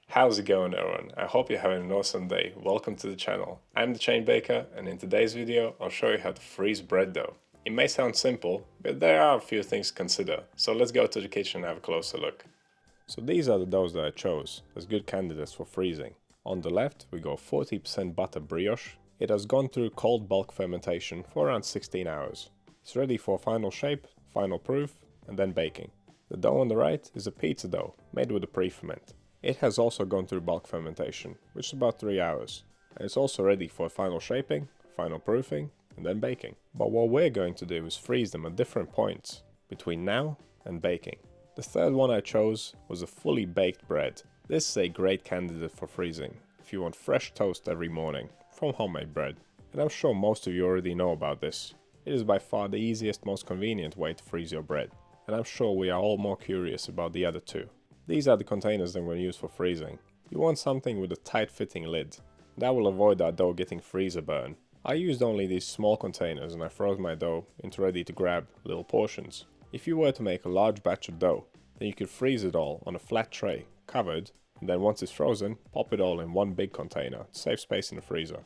How's it going, everyone? I hope you're having an awesome day. Welcome to the channel. I'm the ChainBaker, and in today's video I'll show you how to freeze bread dough. It may sound simple, but there are a few things to consider, so let's go to the kitchen and have a closer look. So these are the doughs that I chose as good candidates for freezing. On the left we go 40% butter brioche. It has gone through cold bulk fermentation for around 16 hours. It's ready for final shape, final proof, and then baking. The dough on the right is a pizza dough made with a pre-ferment. It has also gone through bulk fermentation, which is about 3 hours, and it's also ready for final shaping, final proofing, and then baking. But what we're going to do is freeze them at different points between now and baking. The third one I chose was a fully baked bread. This is a great candidate for freezing if you want fresh toast every morning from homemade bread. And I'm sure most of you already know about this. It is by far the easiest, most convenient way to freeze your bread. And I'm sure we are all more curious about the other two. These are the containers that I'm going to use for freezing. You want something with a tight fitting lid. That will avoid that dough getting freezer burn. I used only these small containers and I froze my dough into ready to grab little portions. If you were to make a large batch of dough, then you could freeze it all on a flat tray, covered, and then once it's frozen, pop it all in one big container to save space in the freezer.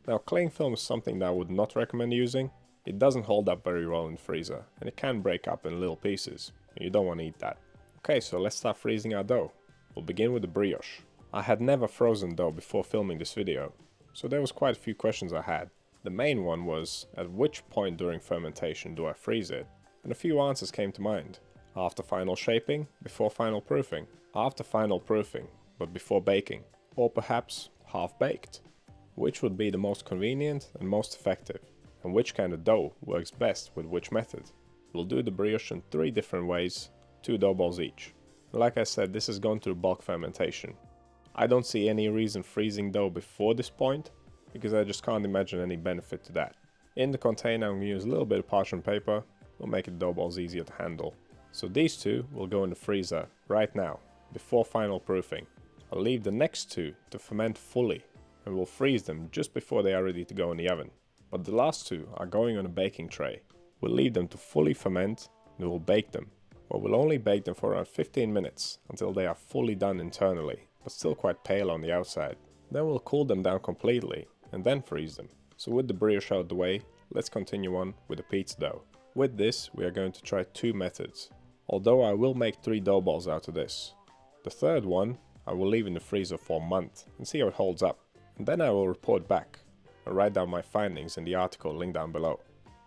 Now cling film is something that I would not recommend using. It doesn't hold up very well in the freezer and it can break up in little pieces, and you don't want to eat that. Okay, so let's start freezing our dough. We'll begin with the brioche. I had never frozen dough before filming this video, so there was quite a few questions I had. The main one was, at which point during fermentation do I freeze it? And a few answers came to mind. After final shaping, before final proofing. After final proofing, but before baking. Or perhaps half baked. Which would be the most convenient and most effective? And which kind of dough works best with which method? We'll do the brioche in 3 different ways. 2 dough balls each. Like I said, this has gone through bulk fermentation. I don't see any reason freezing dough before this point, because I just can't imagine any benefit to that. In the container I'm going to use a little bit of parchment paper, will make the dough balls easier to handle. So these 2 will go in the freezer right now, before final proofing. I'll leave the next 2 to ferment fully, and we'll freeze them just before they are ready to go in the oven. But the last 2 are going on a baking tray. We'll leave them to fully ferment, and we'll bake them. But we'll only bake them for around 15 minutes until they are fully done internally, but still quite pale on the outside. Then we'll cool them down completely and then freeze them. So with the brioche out the way, let's continue on with the pizza dough. With this, we are going to try 2 methods, although I will make 3 dough balls out of this. The third one I will leave in the freezer for a month and see how it holds up. And then I will report back and write down my findings in the article linked down below.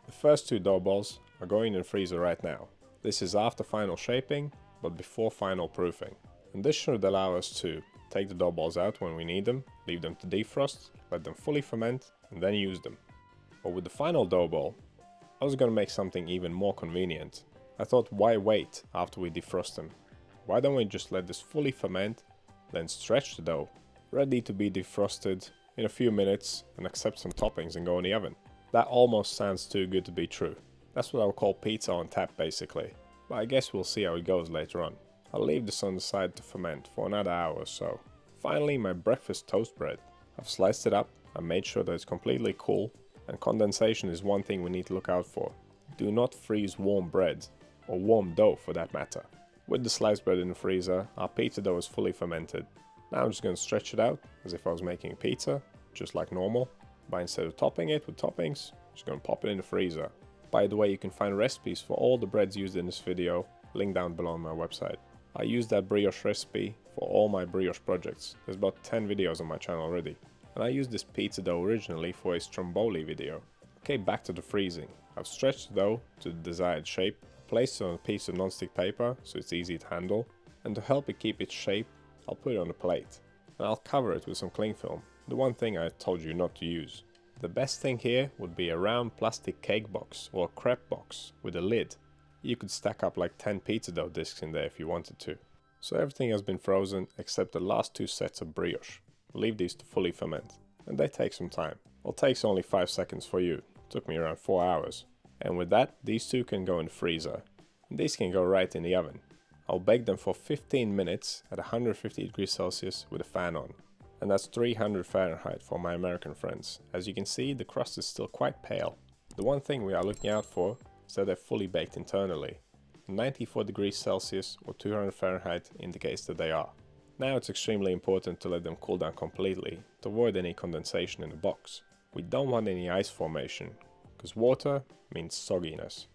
The first 2 dough balls are going in the freezer right now. This is after final shaping, but before final proofing. And this should allow us to take the dough balls out when we need them, leave them to defrost, let them fully ferment, and then use them. But with the final dough ball, I was going to make something even more convenient. I thought, why wait after we defrost them? Why don't we just let this fully ferment, then stretch the dough, ready to be defrosted in a few minutes and accept some toppings and go in the oven. That almost sounds too good to be true. That's what I would call pizza on tap basically, but I guess we'll see how it goes later on. I'll leave this on the side to ferment for another hour or so. Finally, my breakfast toast bread. I've sliced it up and made sure that it's completely cool, and condensation is one thing we need to look out for. Do not freeze warm bread, or warm dough for that matter. With the sliced bread in the freezer, our pizza dough is fully fermented. Now I'm just going to stretch it out as if I was making a pizza, just like normal, but instead of topping it with toppings, I'm just going to pop it in the freezer. By the way, you can find recipes for all the breads used in this video, linked down below on my website. I use that brioche recipe for all my brioche projects. There's about 10 videos on my channel already. And I used this pizza dough originally for a stromboli video. Okay, back to the freezing. I've stretched the dough to the desired shape, placed it on a piece of non-stick paper so it's easy to handle, and to help it keep its shape, I'll put it on a plate. And I'll cover it with some cling film, the one thing I told you not to use. The best thing here would be a round plastic cake box or a crepe box with a lid. You could stack up like 10 pizza dough discs in there if you wanted to. So everything has been frozen except the last 2 sets of brioche. We'll leave these to fully ferment, and they take some time. Well, it takes only 5 seconds for you. It took me around 4 hours. And with that, these 2 can go in the freezer. And these can go right in the oven. I'll bake them for 15 minutes at 150 degrees Celsius with a fan on. And that's 300 Fahrenheit for my American friends. As you can see, the crust is still quite pale. The one thing we are looking out for is that they're fully baked internally. 94 degrees Celsius or 200 Fahrenheit indicates that they are. Now it's extremely important to let them cool down completely to avoid any condensation in the box. We don't want any ice formation, because water means sogginess.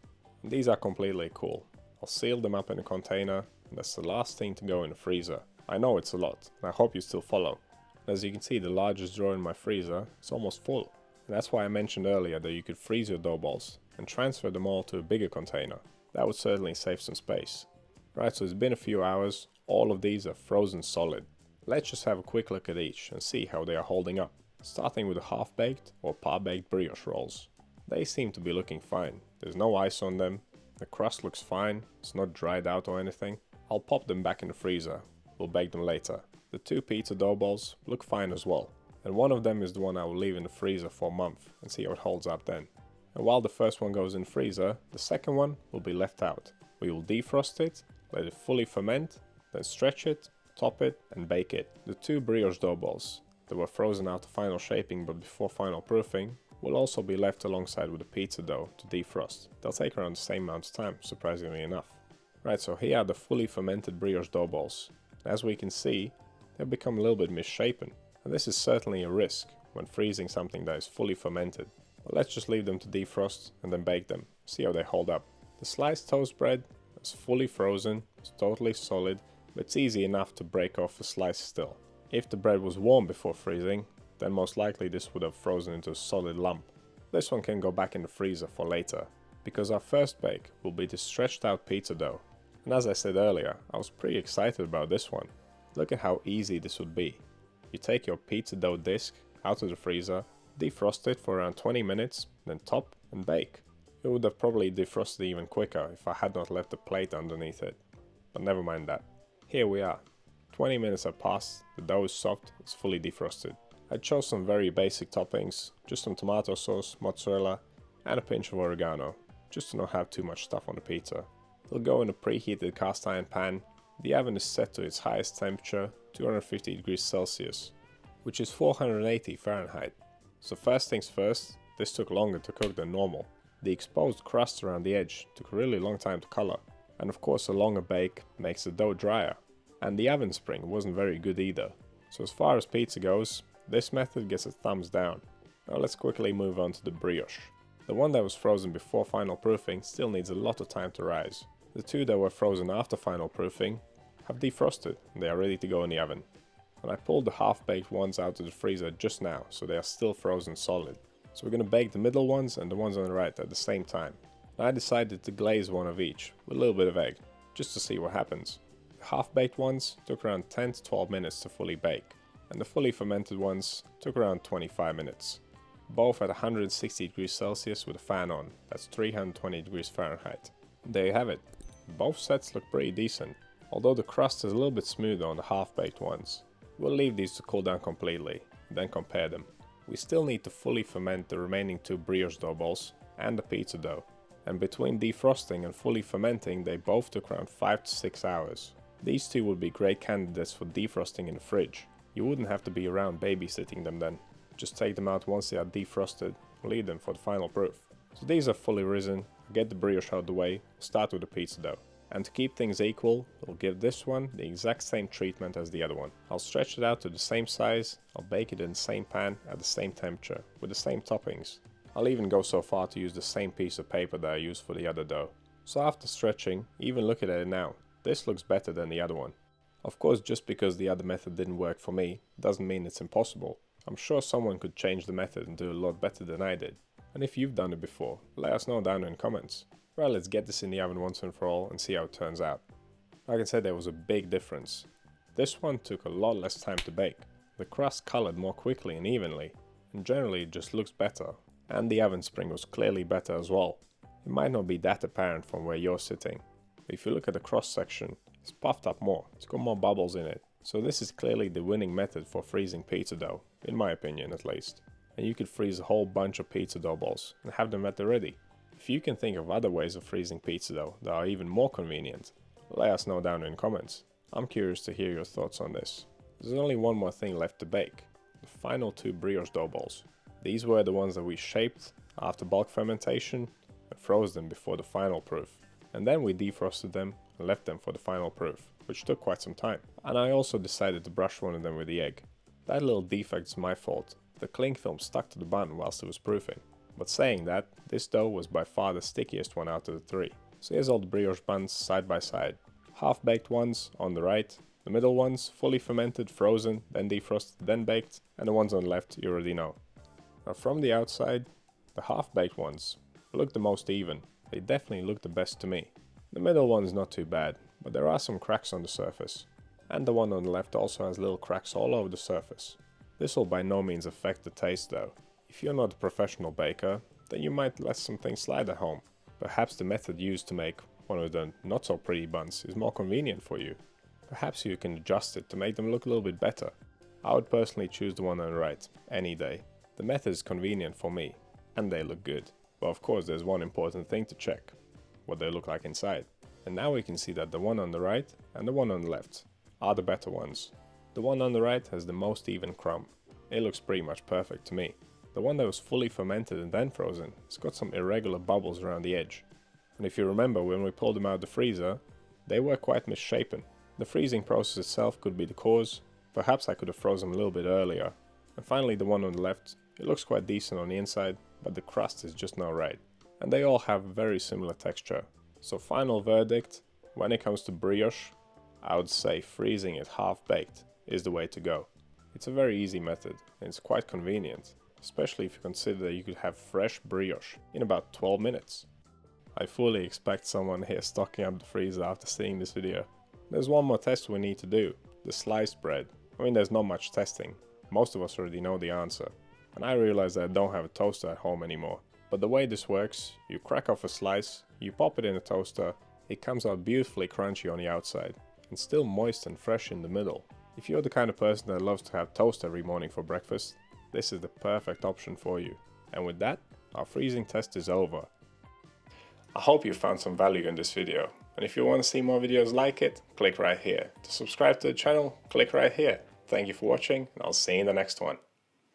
And these are completely cool. I'll seal them up in a container, and that's the last thing to go in the freezer. I know it's a lot, and I hope you still follow. As you can see, the largest drawer in my freezer is almost full. And that's why I mentioned earlier that you could freeze your dough balls and transfer them all to a bigger container. That would certainly save some space. Right, so it's been a few hours, all of these are frozen solid. Let's just have a quick look at each and see how they are holding up. Starting with the half-baked or par-baked brioche rolls. They seem to be looking fine. There's no ice on them, the crust looks fine, it's not dried out or anything. I'll pop them back in the freezer, we'll bake them later. The two pizza dough balls look fine as well. And one of them is the one I will leave in the freezer for a month and see how it holds up then. And while the first one goes in the freezer, the second one will be left out. We will defrost it, let it fully ferment, then stretch it, top it and bake it. The two brioche dough balls that were frozen out to final shaping but before final proofing will also be left alongside with the pizza dough to defrost. They'll take around the same amount of time, surprisingly enough. Right, so here are the fully fermented brioche dough balls. As we can see, they've become a little bit misshapen. And this is certainly a risk when freezing something that is fully fermented. But let's just leave them to defrost and then bake them. See how they hold up. The sliced toast bread is fully frozen, it's totally solid, but it's easy enough to break off a slice still. If the bread was warm before freezing, then most likely this would have frozen into a solid lump. This one can go back in the freezer for later, because our first bake will be the stretched out pizza dough. And as I said earlier, I was pretty excited about this one. Look at how easy this would be. You take your pizza dough disc out of the freezer, defrost it for around 20 minutes, then top and bake. It would have probably defrosted even quicker if I had not left the plate underneath it. But never mind that. Here we are. 20 minutes have passed, the dough is soft, it's fully defrosted. I chose some very basic toppings, just some tomato sauce, mozzarella and a pinch of oregano, just to not have too much stuff on the pizza. It'll go in a preheated cast iron pan. The oven is set to its highest temperature, 250 degrees Celsius, which is 480 Fahrenheit. So first things first, this took longer to cook than normal. The exposed crust around the edge took a really long time to color. And of course a longer bake makes the dough drier. And the oven spring wasn't very good either. So as far as pizza goes, this method gets a thumbs down. Now let's quickly move on to the brioche. The one that was frozen before final proofing still needs a lot of time to rise. The two that were frozen after final proofing have defrosted and they are ready to go in the oven. And I pulled the half-baked ones out of the freezer just now, so they are still frozen solid. So we're going to bake the middle ones and the ones on the right at the same time. And I decided to glaze one of each with a little bit of egg, just to see what happens. The half-baked ones took around 10 to 12 minutes to fully bake, and the fully fermented ones took around 25 minutes. Both at 160 degrees Celsius with a fan on, that's 320 degrees Fahrenheit. And there you have it. Both sets look pretty decent, although the crust is a little bit smoother on the half-baked ones. We'll leave these to cool down completely, and then compare them. We still need to fully ferment the remaining two brioche dough balls and the pizza dough. And between defrosting and fully fermenting, they both took around 5 to 6 hours. These two would be great candidates for defrosting in the fridge. You wouldn't have to be around babysitting them then. Just take them out once they are defrosted and leave them for the final proof. So these are fully risen. Get the brioche out of the way, start with the pizza dough. And to keep things equal, we'll give this one the exact same treatment as the other one. I'll stretch it out to the same size, I'll bake it in the same pan at the same temperature, with the same toppings. I'll even go so far to use the same piece of paper that I used for the other dough. So after stretching, even look at it now, this looks better than the other one. Of course, just because the other method didn't work for me, doesn't mean it's impossible. I'm sure someone could change the method and do a lot better than I did. And if you've done it before, let us know down in the comments. Well, let's get this in the oven once and for all and see how it turns out. Like I said, there was a big difference. This one took a lot less time to bake. The crust colored more quickly and evenly, and generally it just looks better. And the oven spring was clearly better as well. It might not be that apparent from where you're sitting, but if you look at the cross section, it's puffed up more, it's got more bubbles in it. So this is clearly the winning method for freezing pizza dough, in my opinion at least. And you could freeze a whole bunch of pizza dough balls and have them at the ready. If you can think of other ways of freezing pizza dough that are even more convenient, let us know down in the comments. I'm curious to hear your thoughts on this. There's only one more thing left to bake, the final two brioche dough balls. These were the ones that we shaped after bulk fermentation and froze them before the final proof. And then we defrosted them and left them for the final proof. which took quite some time. And I also decided to brush one of them with the egg. That little defect is my fault. The cling film stuck to the bun whilst it was proofing. But saying that, this dough was by far the stickiest one out of the three. So here's all the brioche buns side by side. Half-baked ones on the right, the middle ones fully fermented, frozen, then defrosted, then baked, and the ones on the left you already know. Now from the outside, the half-baked ones look the most even. They definitely look the best to me. The middle one is not too bad, but there are some cracks on the surface. And the one on the left also has little cracks all over the surface. This will by no means affect the taste though. If you're not a professional baker, then you might let some things slide at home. Perhaps the method used to make one of the not so pretty buns is more convenient for you. Perhaps you can adjust it to make them look a little bit better. I would personally choose the one on the right, any day. The method is convenient for me, and they look good. But of course there's one important thing to check, what they look like inside. And now we can see that the one on the right and the one on the left are the better ones. The one on the right has the most even crumb. It looks pretty much perfect to me. The one that was fully fermented and then frozen has got some irregular bubbles around the edge. And if you remember when we pulled them out of the freezer, they were quite misshapen. The freezing process itself could be the cause. Perhaps I could have frozen them a little bit earlier. And finally the one on the left, it looks quite decent on the inside, but the crust is just not right. And they all have very similar texture. So final verdict, when it comes to brioche, I would say freezing it half-baked is the way to go. It's a very easy method and it's quite convenient, especially if you consider that you could have fresh brioche in about 12 minutes. I fully expect someone here stocking up the freezer after seeing this video. There's one more test we need to do, the sliced bread. I mean, there's not much testing. Most of us already know the answer. And I realized that I don't have a toaster at home anymore. But the way this works, you crack off a slice, you pop it in a toaster, it comes out beautifully crunchy on the outside and still moist and fresh in the middle. If you're the kind of person that loves to have toast every morning for breakfast, this is the perfect option for you. And with that, our freezing test is over. I hope you found some value in this video, and if you want to see more videos like it, click right here. To subscribe to the channel, click right here. Thank you for watching, and I'll see you in the next one.